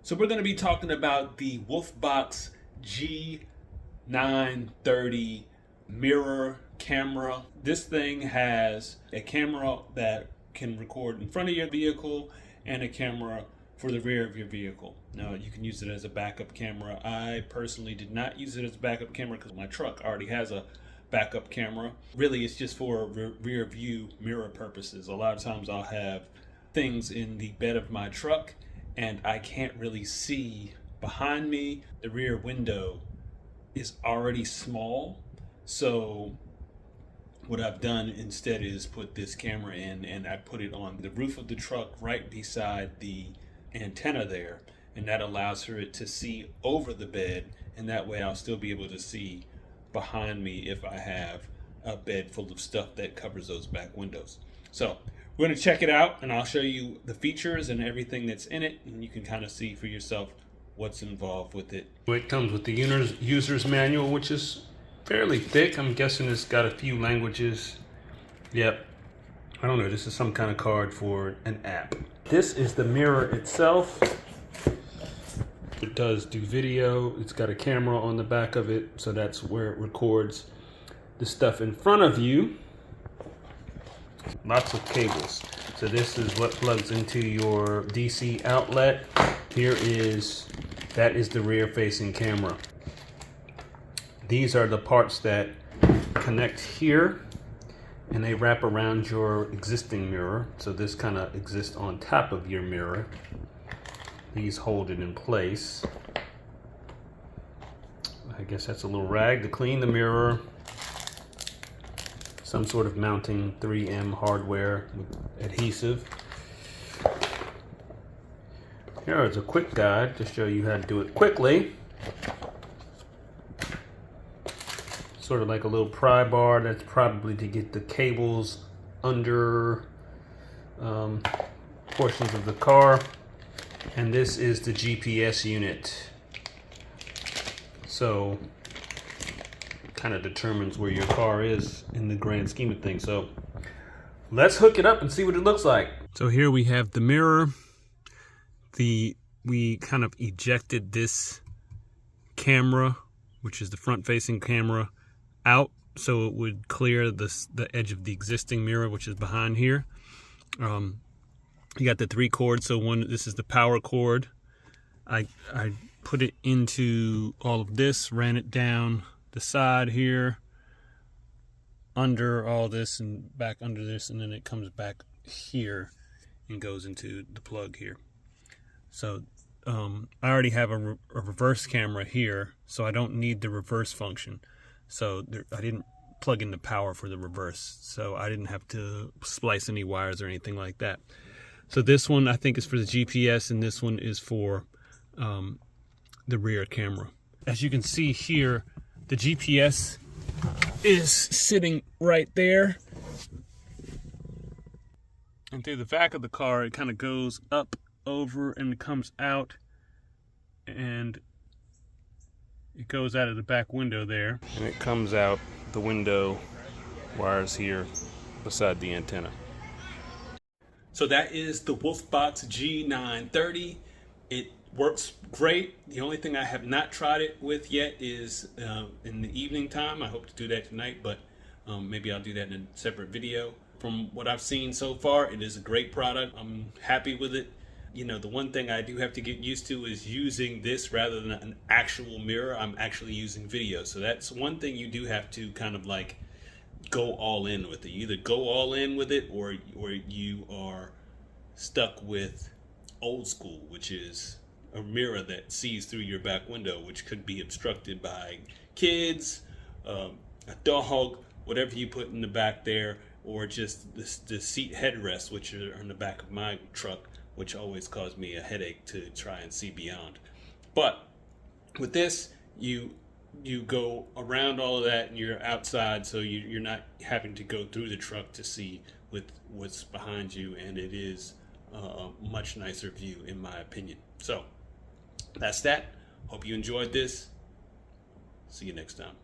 So we're going to be talking about the Wolfbox G930 mirror camera. This thing has a camera that can record in front of your vehicle and a camera for the rear of your vehicle. Now you can use it as a backup camera. I personally did not use it as a backup camera because my truck already has a backup camera. Really, it's just for rear view mirror purposes. A lot of times I'll have things in the bed of my truck and I can't really see behind me. The rear window is already small, so what I've done instead is put this camera in, and I put it on the roof of the truck right beside the antenna there, and that allows for it to see over the bed, and that way I'll still be able to see behind me if I have a bed full of stuff that covers those back windows. So we're going to check it out, and I'll show you the features and everything that's in it, and you can kind of see for yourself what's involved with it. It comes with the user's manual, which is fairly thick. I'm guessing it's got a few languages. Yep. I don't know. This is some kind of card for an app. This is the mirror itself. It does do video. It's got a camera on the back of it, so that's where it records the stuff in front of you. Lots of cables. So this is what plugs into your DC outlet. That is the rear facing camera. These are the parts that connect here, and they wrap around your existing mirror. So this kind of exists on top of your mirror. These hold it in place. I guess that's a little rag to clean the mirror. Some sort of mounting 3M hardware with adhesive. Here is a quick guide to show you how to do it quickly. Sort of like a little pry bar. That's probably to get the cables under portions of the car. And this is the GPS unit. So kind of determines where your car is in the grand scheme of things. So let's hook it up and see what it looks like. So here we have the mirror. We kind of ejected this camera, which is the front facing camera, out so it would clear the edge of the existing mirror, which is behind here. You got the 3 cords. So this is the power cord. I put it into all of this, ran it down the side here, under all this and back under this, and then it comes back here and goes into the plug here. So I already have a reverse camera here, so I don't need the reverse function. So I didn't plug in the power for the reverse, so I didn't have to splice any wires or anything like that. So this one I think is for the GPS, and this one is for the rear camera. As you can see here, the GPS is sitting right there. And through the back of the car, it kind of goes up, over, and it comes out. And it goes out of the back window there. And it comes out the window wires here beside the antenna. So that is the Wolfbox G930. It works great. The only thing I have not tried it with yet is in the evening time. I hope to do that tonight, but maybe I'll do that in a separate video. From what I've seen so far, it is a great product. I'm happy with it. You know, the one thing I do have to get used to is using this rather than an actual mirror. I'm actually using video. So that's one thing you do have to kind of like go all in with it. You either go all in with it or you are stuck with old school, which is a mirror that sees through your back window, which could be obstructed by kids, a dog, whatever you put in the back there, or just the seat headrests, which are in the back of my truck, which always caused me a headache to try and see beyond. But with this, you go around all of that and you're outside, so you're not having to go through the truck to see what's behind you, and it is a much nicer view in my opinion. So that's that. Hope you enjoyed this. See you next time.